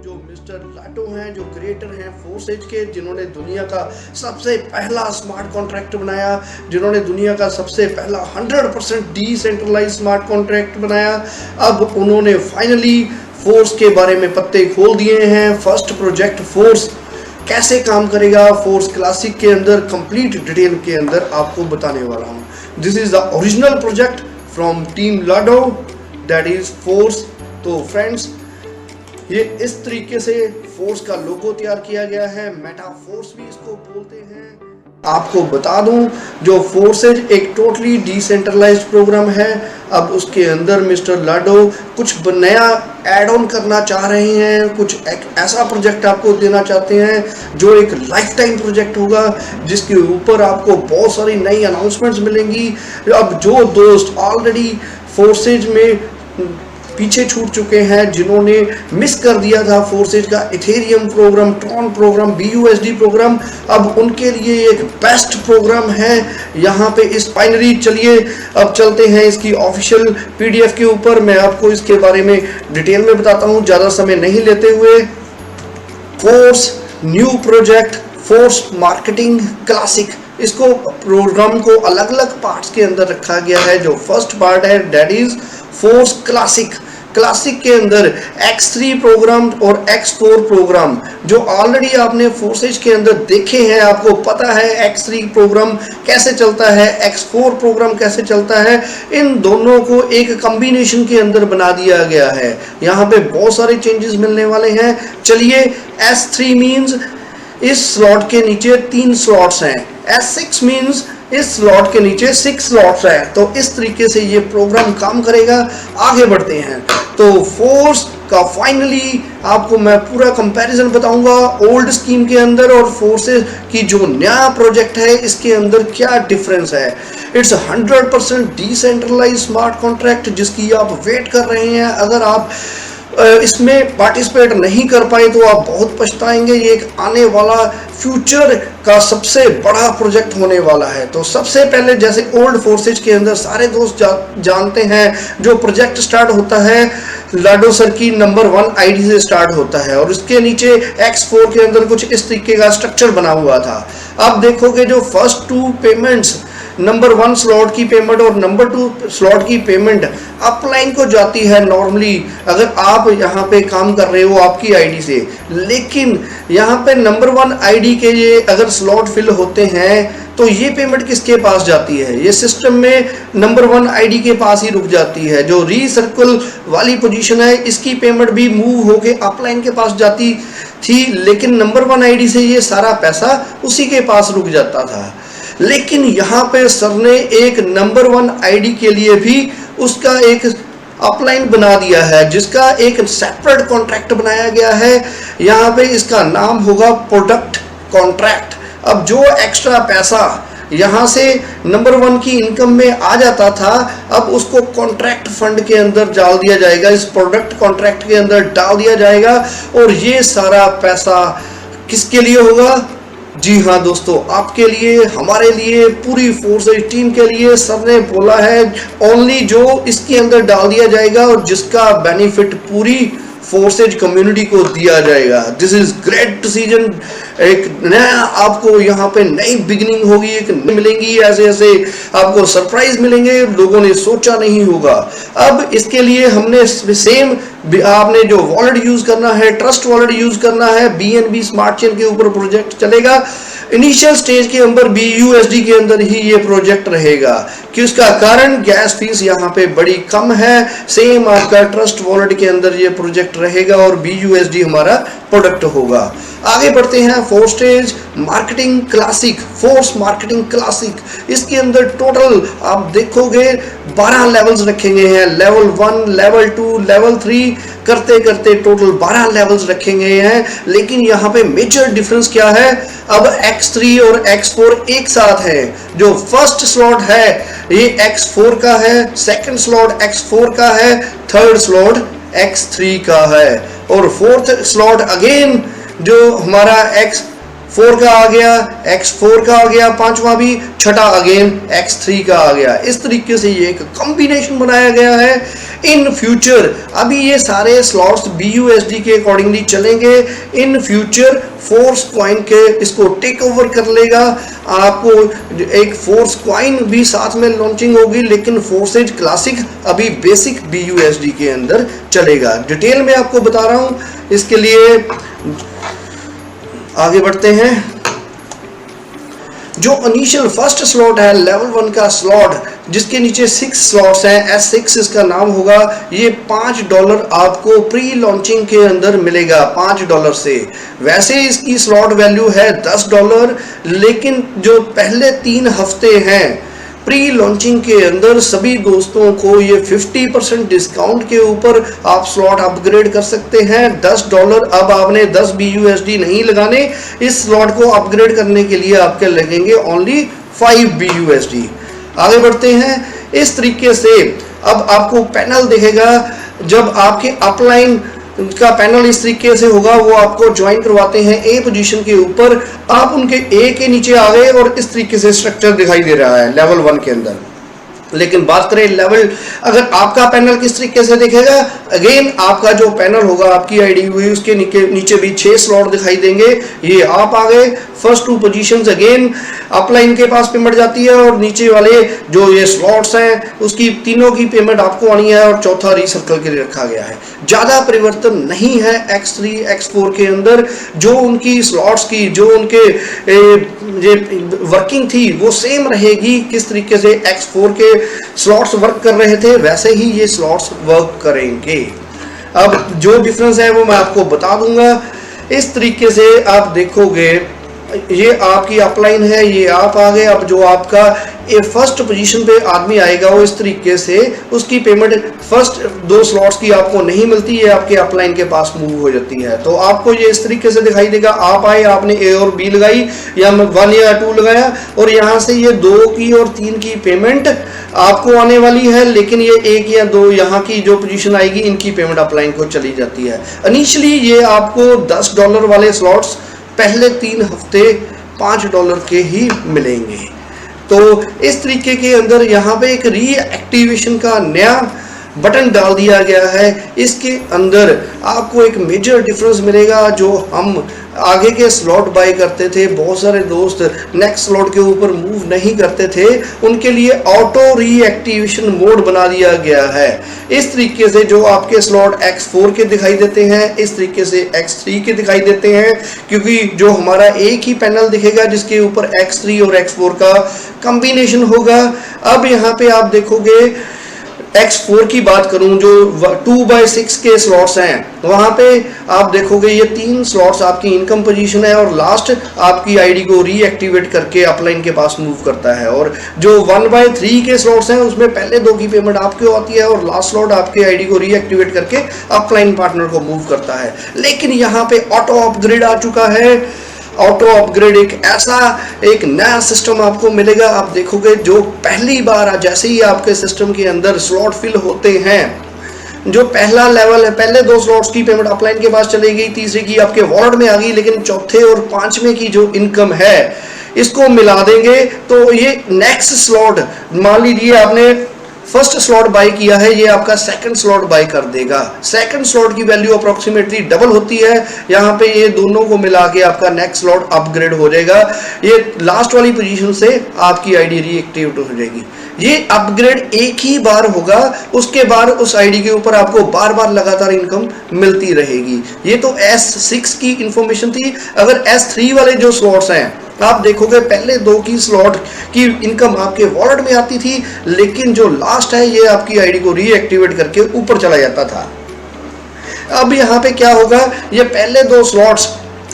जो मिस्टर लाटो हैं, जो क्रिएटर हैं फोर्सेज के, जिन्होंने दुनिया का सबसे पहला स्मार्ट कॉन्ट्रैक्ट बनाया, जिन्होंने दुनिया का सबसे पहला 100% डिसेंट्रलाइज स्मार्ट कॉन्ट्रैक्ट बनाया। अब उन्होंने फाइनली फोर्स के बारे में पत्ते खोल दिए हैं। फर्स्ट प्रोजेक्ट फोर्स कैसे काम करेगा, फोर्स क्लासिक के अंदर कंप्लीट डिटेल के अंदर आपको बताने वाला हूँ। This is the original project from team Lado, that is force. तो फ्रेंड्स, ये इस तरीके से फोर्स का लोगो तैयार किया गया है, मेटा फोर्स भी इसको बोलते हैं। आपको बता दूं, जो फोर्सेज एक टोटली डिसेंट्रलाइज्ड प्रोग्राम है। अब उसके अंदर मिस्टर लाडो कुछ नया ऐड ऑन करना चाह रहे हैं, कुछ एक ऐसा प्रोजेक्ट आपको देना चाहते हैं जो एक लाइफ टाइम प्रोजेक्ट होगा, जिसके ऊपर आपको बहुत सारी नई अनाउंसमेंट्स मिलेंगी। अब जो दोस्त ऑलरेडी फोर्सेज में पीछे छूट चुके हैं, जिन्होंने मिस कर दिया था फोर्सेज का Ethereum program, Tron program, BUSD program, अब उनके लिए एक बेस्ट प्रोग्राम है यहाँ पे इस बाइनरी। चलिए अब चलते हैं इसकी ऑफिशियल PDF के ऊपर। मैं आपको इसके बारे में डिटेल में बताता हूँ, ज़्यादा समय नहीं लेते हुए। Force new project, force marketing classic, इसको प्रोग्राम को अलग अलग पार्ट्स के अंदर रखा गया है। जो फर्स्ट पार्ट है that is force classic. Classic के अंदर X3 प्रोग्राम और X4 प्रोग्राम जो ऑलरेडी आपने फोर्सेज के अंदर देखे हैं, आपको पता है X3 प्रोग्राम कैसे चलता है, X4 प्रोग्राम कैसे चलता है, इन दोनों को एक कॉम्बिनेशन के अंदर बना दिया गया है। यहाँ पे बहुत सारे चेंजेस मिलने वाले हैं। चलिए, S3 मीन्स इस स्लॉट के नीचे 3 स्लॉट्स हैं, S6 मीन्स इस स्लॉट के नीचे 6 स्लॉट्स हैं। तो इस तरीके से ये प्रोग्राम काम करेगा। आगे बढ़ते हैं। तो फोर्स का फाइनली आपको मैं पूरा कंपैरिजन बताऊंगा ओल्ड स्कीम के अंदर और फोर्सेस की जो नया प्रोजेक्ट है इसके अंदर क्या डिफरेंस है। इट्स 100% डिसेंट्रलाइज्ड स्मार्ट कॉन्ट्रैक्ट जिसकी आप वेट कर रहे हैं। अगर आप इसमें पार्टिसिपेट नहीं कर पाए तो आप बहुत पछताएंगे। ये एक आने वाला फ्यूचर का सबसे बड़ा प्रोजेक्ट होने वाला है। तो सबसे पहले, जैसे ओल्ड फोर्सेज के अंदर सारे दोस्त जानते हैं, जो प्रोजेक्ट स्टार्ट होता है लाडो सर की नंबर 1 ID से स्टार्ट होता है और उसके नीचे X4 के अंदर कुछ इस तरीके का स्ट्रक्चर बना हुआ था। अब देखोगे जो फर्स्ट 2 पेमेंट्स, नंबर 1 स्लॉट की पेमेंट और नंबर 2 स्लॉट की पेमेंट अपलाइन को जाती है नॉर्मली, अगर आप यहाँ पे काम कर रहे हो आपकी ID से। लेकिन यहाँ पे नंबर 1 ID के ये अगर स्लॉट फिल होते हैं तो ये पेमेंट किसके पास जाती है? ये सिस्टम में नंबर 1 ID के पास ही रुक जाती है। जो रीसर्कल वाली पोजीशन है इसकी पेमेंट भी मूव होके अपलाइन के पास जाती थी, लेकिन नंबर 1 ID से ये सारा पैसा उसी के पास रुक जाता था। लेकिन यहाँ पे सर ने एक नंबर 1 ID के लिए भी उसका एक अपलाइन बना दिया है, जिसका एक सेपरेट कॉन्ट्रैक्ट बनाया गया है। यहाँ पे इसका नाम होगा प्रोडक्ट कॉन्ट्रैक्ट। अब जो एक्स्ट्रा पैसा यहाँ से नंबर 1 की इनकम में आ जाता था, अब उसको कॉन्ट्रैक्ट फंड के अंदर डाल दिया जाएगा, इस प्रोडक्ट कॉन्ट्रैक्ट के अंदर डाल दिया जाएगा। और ये सारा पैसा किसके लिए होगा? जी हाँ दोस्तों, आपके लिए, हमारे लिए, पूरी फोर्सेज टीम के लिए सर ने बोला है ओनली जो इसके अंदर डाल दिया जाएगा और जिसका बेनिफिट पूरी फोर्सेज कम्युनिटी को दिया जाएगा। This is great decision. एक नया आपको यहाँ पे नई बिगिनिंग होगी, एक मिलेंगी, ऐसे ऐसे आपको सरप्राइज मिलेंगे, लोगों ने सोचा नहीं होगा। अब इसके लिए हमने सेम, आपने जो वॉलेट यूज करना है, ट्रस्ट वॉलेट यूज करना है, BNB स्मार्ट चेन के ऊपर प्रोजेक्ट चलेगा। इनिशियल स्टेज के अंदर BUSD के अंदर ही ये प्रोजेक्ट रहेगा, कि उसका कारण गैस फीस यहाँ पे बड़ी कम है। सेम आपका ट्रस्ट वॉलेट के अंदर ये प्रोजेक्ट रहेगा और BUSD हमारा प्रोडक्ट होगा। आगे बढ़ते हैं। Forces marketing classic, force marketing classic, इसके अंदर टोटल आप देखोगे 12 लेवल्स रखे गए हैं। लेवल 1, लेवल 2, लेवल 3 करते करते टोटल 12 लेवल्स रखे गए हैं। लेकिन यहाँ पे मेजर डिफरेंस क्या है? अब X3 और X4 एक साथ है। जो फर्स्ट स्लॉट है ये X4 का है, सेकंड स्लॉट X4 का है, थर्ड स्लॉट X3 का है और फोर्थ स्लॉट अगेन जो हमारा 4 का आ गया, X4 का आ गया, पांचवा भी, छठा अगेन X3 का आ गया। इस तरीके से ये एक कॉम्बिनेशन बनाया गया है। इन फ्यूचर अभी ये सारे स्लॉट्स BUSD के अकॉर्डिंगली चलेंगे। इन फ्यूचर फोर्स कॉइन के इसको टेक ओवर कर लेगा। आपको एक फोर्स कॉइन भी साथ में लॉन्चिंग होगी, लेकिन फोर्सेज क्लासिक अभी बेसिक BUSD के अंदर चलेगा। डिटेल में आपको बता रहा हूं, इसके लिए आगे बढ़ते हैं। जो इनिशियल फर्स्ट स्लॉट है लेवल 1 का स्लॉट, जिसके नीचे 6 स्लॉट्स हैं, S6 इसका नाम होगा। ये $5 आपको प्री लॉन्चिंग के अंदर मिलेगा, $5 से। वैसे इसकी स्लॉट वैल्यू है $10, लेकिन जो पहले 3 हफ्ते हैं प्री लॉन्चिंग के अंदर सभी दोस्तों को ये 50% डिस्काउंट के ऊपर आप स्लॉट अपग्रेड कर सकते हैं। $10 अब आपने 10 BUSD नहीं लगाने, इस स्लॉट को अपग्रेड करने के लिए आपके लगेंगे ओनली 5 BUSD। आगे बढ़ते हैं। इस तरीके से अब आपको पैनल दिखेगा। जब आपके अपलाइन का पैनल इस तरीके से होगा, वो आपको ज्वाइन करवाते हैं A पोजीशन के ऊपर, आप उनके A के नीचे आ गए और इस तरीके से स्ट्रक्चर दिखाई दे रहा है लेवल 1 के अंदर। लेकिन बात करें लेवल, अगर आपका पैनल किस तरीके से दिखेगा, अगेन आपका जो पैनल होगा आपकी आईडी हुई, उसके नीचे भी 6 स्लॉट दिखाई देंगे। ये आप आ गए, फर्स्ट 2 पोजीशंस अगेन अपलाइन के पास पेमेंट जाती है, और नीचे वाले जो ये स्लॉट्स हैं उसकी तीनों की पेमेंट आपको आनी है, और चौथा रीसर्कल के लिए रखा गया है। ज्यादा परिवर्तन नहीं है X3 X4 के अंदर। जो उनकी स्लॉट्स की जो उनके वर्किंग थी वो सेम रहेगी। किस तरीके से X4 के स्लॉट्स वर्क कर रहे थे, वैसे ही ये स्लॉट्स वर्क करेंगे। अब जो डिफरेंस है वो मैं आपको बता दूंगा। इस तरीके से आप देखोगे, ये आपकी अपलाइन है, ये आप आ गए। अब जो आपका फर्स्ट पोजीशन पे आदमी आएगा, वो इस तरीके से उसकी पेमेंट फर्स्ट 2 स्लॉट्स की आपको नहीं मिलती है, आपके अपलाइन के पास मूव हो जाती है। तो आपको ये इस तरीके से दिखाई देगा, आप आए, आपने A और B लगाई, या 1 या 2 लगाया, और यहाँ से ये 2 की और 3 की पेमेंट आपको आने वाली है, लेकिन ये 1 या 2 यहाँ की जो पोजीशन आएगी, इनकी पेमेंट अपलाइन को चली जाती है। इनिशियली ये आपको $10 वाले स्लॉट्स पहले 3 हफ्ते $5 के ही मिलेंगे। तो इस तरीके के अंदर यहाँ पे एक रीएक्टिवेशन का नया बटन डाल दिया गया है। इसके अंदर आपको एक मेजर डिफरेंस मिलेगा। जो हम आगे के स्लॉट बाय करते थे, बहुत सारे दोस्त नेक्स्ट स्लॉट के ऊपर मूव नहीं करते थे, उनके लिए ऑटो रीएक्टिवेशन मोड बना दिया गया है। इस तरीके से जो आपके स्लॉट X4 के दिखाई देते हैं, इस तरीके से X3 के दिखाई देते हैं, क्योंकि जो हमारा एक ही पैनल दिखेगा जिसके ऊपर X3 और X4 का कॉम्बिनेशन होगा। अब यहाँ पे आप देखोगे X4 की बात करूं, जो 2/6 के स्लॉट्स हैं, वहां पे आप देखोगे ये 3 स्लॉट्स आपकी इनकम पोजीशन है, और लास्ट आपकी आईडी को रीएक्टिवेट करके अपलाइन के पास मूव करता है। और जो 1/3 के स्लॉट्स हैं, उसमें पहले 2 की पेमेंट आपको आती है, और लास्ट स्लॉट आपके आईडी को रीएक्टिवेट करके अपलाइन पार्टनर को मूव करता है। लेकिन यहाँ पे ऑटो अपग्रेड आ चुका है। ऑटो अपग्रेड एक ऐसा एक नया सिस्टम आपको मिलेगा। आप देखोगे जो पहली बार जैसे ही आपके सिस्टम के अंदर स्लॉट फिल होते हैं, जो पहला लेवल है, पहले 2 स्लॉट्स की पेमेंट अपलाइन के पास चली गई, तीसरे की आपके वॉलेट में आ गई, लेकिन चौथे और 5वें की जो इनकम है इसको मिला देंगे। तो ये नेक्स्ट स्लॉट, मान लीजिए आपने फर्स्ट स्लॉट बाय किया है, ये आपका सेकंड स्लॉट बाय कर देगा। सेकंड स्लॉट की वैल्यू अप्रोक्सीमेटली डबल होती है। यहाँ पे ये दोनों को मिला के आपका नेक्स्ट स्लॉट अपग्रेड हो जाएगा। ये लास्ट वाली पोजीशन से आपकी आईडी रीएक्टिवेट हो जाएगी। ये अपग्रेड एक ही बार होगा, उसके बाद उस आईडी के ऊपर आपको बार बार लगातार इनकम मिलती रहेगी। ये तो S6 की इंफॉर्मेशन थी। अगर S3 वाले जो स्लॉट्स हैं, आप देखोगे पहले 2 की स्लॉट की इनकम आपके वॉलेट में आती थी, लेकिन जो लास्ट है ये आपकी आईडी को रीएक्टिवेट करके ऊपर चला जाता था। अब यहाँ पे क्या होगा, ये पहले 2 स्लॉट्स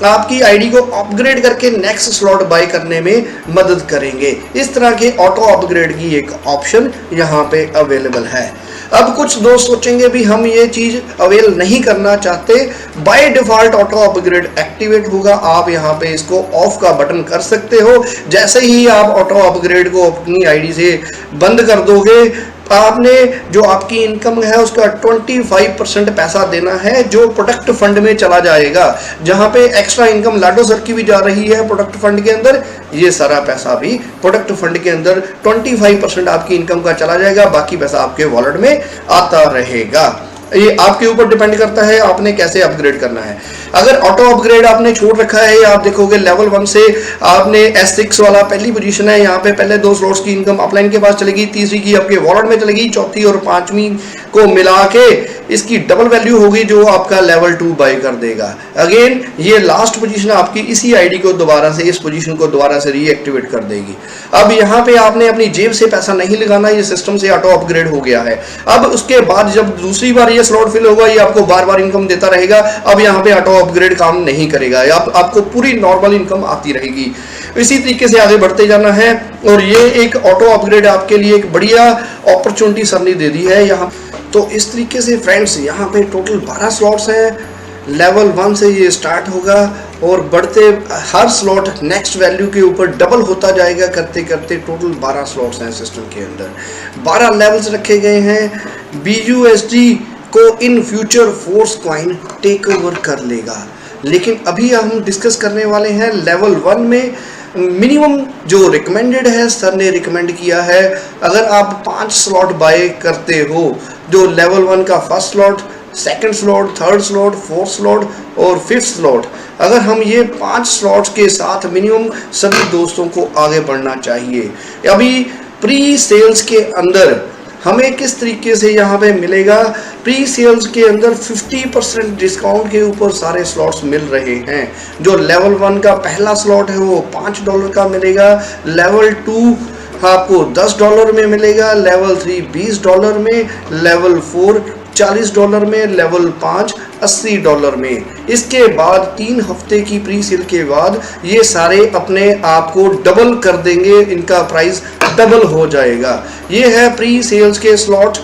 आपकी आईडी को अपग्रेड करके नेक्स्ट स्लॉट बाय करने में मदद करेंगे। इस तरह के ऑटो अपग्रेड की एक ऑप्शन यहाँ पे अवेलेबल है। अब कुछ दोस्त सोचेंगे भी हम ये चीज अवेल नहीं करना चाहते, by default auto upgrade activate होगा। आप यहाँ पे इसको ऑफ का बटन कर सकते हो। जैसे ही आप ऑटो अपग्रेड को अपनी आईडी से बंद कर दोगे, आपने जो आपकी इनकम है उसका 25% पैसा देना है जो प्रोडक्ट फंड में चला जाएगा। जहां पे एक्स्ट्रा इनकम लाडो सर की भी जा रही है प्रोडक्ट फंड के अंदर, ये सारा पैसा भी प्रोडक्ट फंड के अंदर 25% आपकी इनकम का चला जाएगा, बाकी पैसा आपके वॉलेट में आता रहेगा। ये आपके ऊपर डिपेंड करता है आपने कैसे अपग्रेड करना है। अगर ऑटो अपग्रेड आपने छोड़ रखा है, आप देखोगे लेवल 1 से आपने S6 वाला पहली पोजीशन है, यहाँ पे पहले 2 स्लॉट्स की इनकम अपलाइन के पास चलेगी, तीसरी की आपके वॉलेट में चलेगी, चौथी और पांचवी को मिला के इसकी डबल वैल्यू होगी जो आपका लेवल 2 बाय कर देगा। अगेन ये लास्ट पोजीशन आपकी इसी आईडी को दोबारा से, इस पोजीशन को दोबारा से रीएक्टिवेट कर देगी। अब यहाँ पे आपने अपनी जेब से पैसा नहीं लगाना, ये सिस्टम से ऑटो अपग्रेड हो गया है। अब उसके बाद जब दूसरी बार ये स्लॉट फिल होगा, ये आपको बार बार इनकम देता रहेगा। अब यहाँ पे ऑटो अपग्रेड काम नहीं करेगा, आपको पूरी नॉर्मल इनकम आती रहेगी। इसी तरीके से आगे बढ़ते जाना है और ये एक ऑटो अपग्रेड आपके लिए एक बढ़िया अपॉर्चुनिटी सर ने दे दी है यहाँ। तो इस तरीके से फ्रेंड्स यहाँ पे टोटल 12 स्लॉट्स हैं। लेवल 1 से ये स्टार्ट होगा और बढ़ते हर स्लॉट नेक्स्ट वैल्यू के ऊपर डबल होता जाएगा करते करते। टोटल 12 स्लॉट्स हैं सिस्टम के अंदर, 12 लेवल्स रखे गए हैं। BUSD को in future force coin take over कर लेगा। लेकिन अभी हम डिस्कस करने वाले हैं लेवल 1 में मिनिमम जो रिकमेंडेड है, सर ने रिकमेंड किया है अगर आप 5 स्लॉट बाय करते हो, जो लेवल 1 का first slot, second slot, third slot, fourth slot और फिफ्थ स्लॉट, अगर हम ये 5 स्लॉट्स के साथ मिनिमम सभी दोस्तों को आगे बढ़ना चाहिए। अभी प्री सेल्स के अंदर हमें किस तरीके से यहाँ पे मिलेगा, प्री सेल्स के अंदर 50% डिस्काउंट के ऊपर सारे स्लॉट्स मिल रहे हैं। जो लेवल 1 का पहला स्लॉट है वो $5 का मिलेगा, लेवल 2 आपको $10 में मिलेगा, लेवल 3 $20 में, लेवल 4 $40 में, लेवल 5 $80 में। इसके बाद 3 हफ्ते की प्री सेल के बाद ये सारे अपने आप को डबल कर देंगे, इनका प्राइस डबल हो जाएगा। ये है प्री सेल्स के स्लॉट।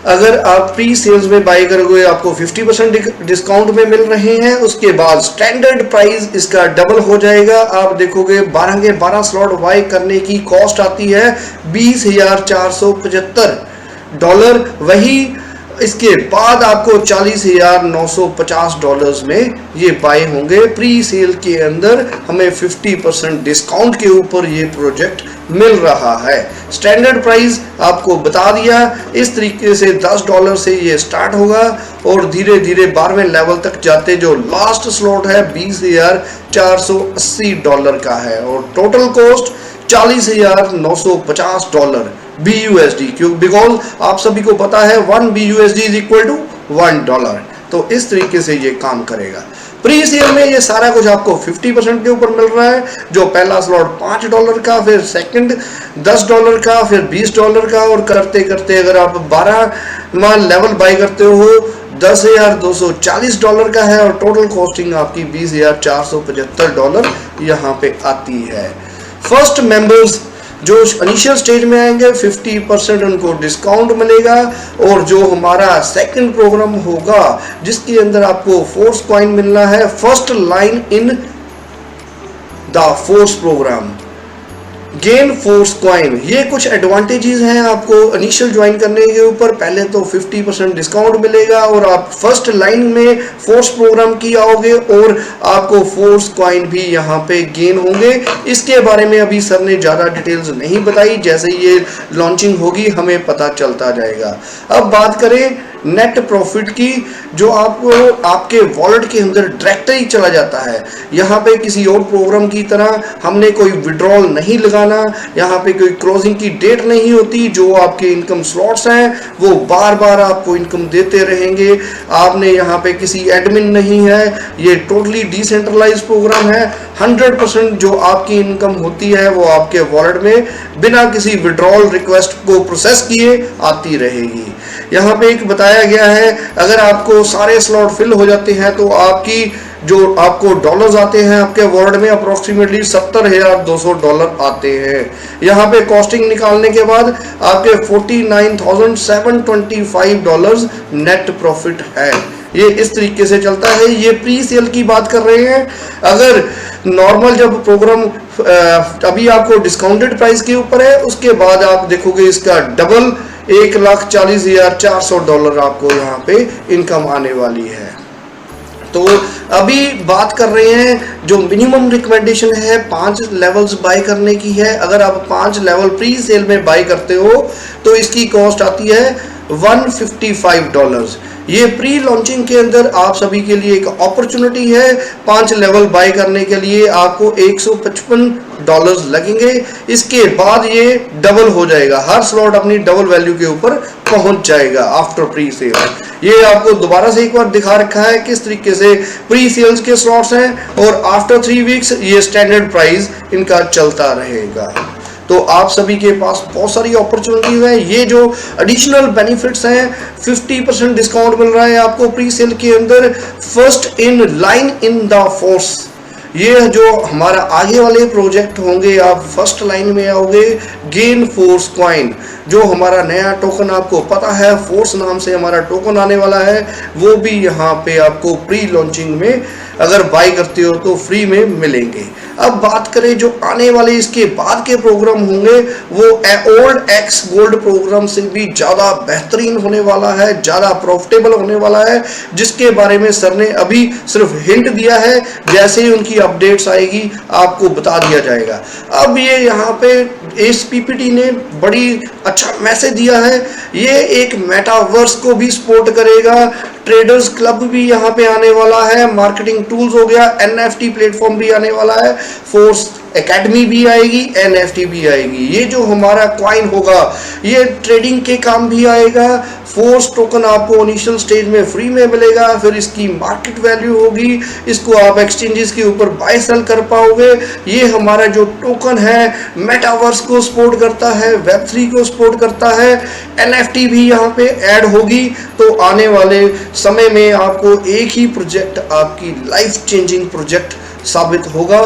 अगर आप प्री सेल्स में बाय करोगे आपको 50% डिस्काउंट में मिल रहे हैं। उसके बाद स्टैंडर्ड प्राइस इसका डबल हो जाएगा। आप देखोगे 12 के 12 स्लॉट बाय करने की कॉस्ट आती है $20,475। वही इसके बाद आपको $40,950 में ये बाय होंगे। प्री सेल के अंदर हमें 50% डिस्काउंट के ऊपर ये प्रोजेक्ट मिल रहा है। स्टैंडर्ड प्राइस आपको बता दिया। इस तरीके से $10 से ये स्टार्ट होगा और धीरे धीरे 12वें लेवल तक जाते जो लास्ट स्लॉट है $20,480 का है और टोटल कॉस्ट $40,950 BUSD, क्यों? बिकॉज आप सभी को पता है 1 BUSD इज इक्वल टू $1। तो इस तरीके से ये काम करेगा। प्री सेल में ये सारा कुछ आपको 50% के ऊपर मिल रहा है। जो पहला स्लॉट $5 का, फिर सेकंड $10 का, फिर $20 का और करते करते अगर आप 12वां लेवल बाय करते हो $10,240 का है और टोटल कॉस्टिंग आपकी $20,475 यहाँ पे आती है। फर्स्ट मेंबर्स जो इनिशियल स्टेज में आएंगे 50% उनको डिस्काउंट मिलेगा और जो हमारा सेकंड प्रोग्राम होगा जिसके अंदर आपको फोर्स कॉइन मिलना है, first line in the force program gain force coin. ये कुछ एडवांटेजेस हैं आपको इनिशियल ज्वाइन करने के ऊपर। पहले तो 50% डिस्काउंट मिलेगा और आप फर्स्ट लाइन में फोर्स प्रोग्राम की आओगे और आपको फोर्स कॉइन भी यहाँ पे गेन होंगे। इसके बारे में अभी सर ने ज़्यादा डिटेल्स नहीं बताई, जैसे ये लॉन्चिंग होगी हमें पता चलता जाएगा। अब बात करें नेट प्रॉफिट की, जो आपको आपके वॉलेट के अंदर डायरेक्ट ही चला जाता है। यहाँ पे किसी और प्रोग्राम की तरह हमने कोई विड्रॉल नहीं लगाना, यहाँ पे कोई क्लोजिंग की डेट नहीं होती। जो आपके इनकम स्लॉट्स हैं वो बार बार आपको इनकम देते रहेंगे। आपने यहाँ पे किसी एडमिन नहीं है, ये टोटली डिसेंट्रलाइज प्रोग्राम है। 100% जो आपकी इनकम होती है वो आपके वॉलेट में बिना किसी विड्रॉल रिक्वेस्ट को प्रोसेस किए आती रहेगी। यहाँ पे एक बताया गया है अगर आपको सारे स्लॉट फिल हो जाते हैं तो आपकी जो आपको डॉलर्स आते हैं आपके वॉलेट में अप्रोक्सीमेटली $70,200 आते हैं। यहाँ पे कॉस्टिंग निकालने के बाद आपके $49,725 नेट प्रॉफिट है। ये इस तरीके से चलता है। ये प्री सेल की बात कर रहे हैं। अगर नॉर्मल जब प्रोग्राम अभी आपको डिस्काउंटेड प्राइस के ऊपर है, उसके बाद आप देखोगे इसका डबल $1,40,400 आपको यहाँ पे इनकम आने वाली है। तो अभी बात कर रहे हैं, जो मिनिमम रिकमेंडेशन है 5 लेवल्स बाय करने की है। अगर आप 5 लेवल प्री सेल में बाय करते हो तो इसकी कॉस्ट आती है $155। ये प्री लॉन्चिंग के अंदर आप सभी के लिए एक अपॉर्चुनिटी है। 5 लेवल बाय करने के लिए आपको $155 लगेंगे। इसके बाद ये डबल हो जाएगा, हर स्लॉट अपनी डबल वैल्यू के ऊपर पहुंच जाएगा आफ्टर प्री सेल। ये आपको दोबारा से एक बार दिखा रखा है किस तरीके से प्री सेल्स के स्लॉट्स हैं, और आफ्टर 3 वीक्स ये स्टैंडर्ड प्राइस इनका चलता रहेगा। तो आप सभी के पास बहुत सारी अपॉर्चुनिटीज हैं। ये जो एडिशनल बेनिफिट्स हैं, 50% डिस्काउंट मिल रहा है आपको प्री सेल के अंदर। First in line in the force, ये जो हमारा आगे वाले प्रोजेक्ट होंगे, आप फर्स्ट लाइन में आओगे। गेन फोर्स कॉइन, जो हमारा नया टोकन आपको पता है, फोर्स नाम से हमारा टोकन आने वाला है, वो भी यहाँ पे आपको प्री लॉन्चिंग में अगर बाय करते हो तो फ्री में मिलेंगे। अब बात करें जो आने वाले इसके बाद के प्रोग्राम होंगे, वो ओल्ड एक्स गोल्ड प्रोग्राम से भी ज़्यादा बेहतरीन होने वाला है, ज़्यादा प्रॉफिटेबल होने वाला है, जिसके बारे में सर ने अभी सिर्फ हिंट दिया है। जैसे ही उनकी अपडेट्स आएगी आपको बता दिया जाएगा। अब ये यहाँ पे इस पीपीटी ने बड़ी अच्छा मैसेज दिया है। ये एक मेटावर्स को भी सपोर्ट करेगा, ट्रेडर्स क्लब भी यहाँ पे आने वाला है, मार्केटिंग टूल्स हो गया, एनएफटी प्लेटफॉर्म भी आने वाला है, फोर्स एकेडमी भी आएगी, एनएफटी भी आएगी। ये जो हमारा कॉइन होगा ये ट्रेडिंग के काम भी आएगा। फोर्स टोकन आपको इनिशियल स्टेज में फ्री में मिलेगा, फिर इसकी मार्केट वैल्यू होगी, इसको आप एक्सचेंजेस के ऊपर बाय सेल कर पाओगे। ये हमारा जो टोकन है मेटावर्स को सपोर्ट करता है, वेब3 को सपोर्ट करता है, एनएफटी भी यहाँ पे ऐड होगी। तो आने वाले समय में आपको एक ही प्रोजेक्ट आपकी लाइफ चेंजिंग प्रोजेक्ट साबित होगा।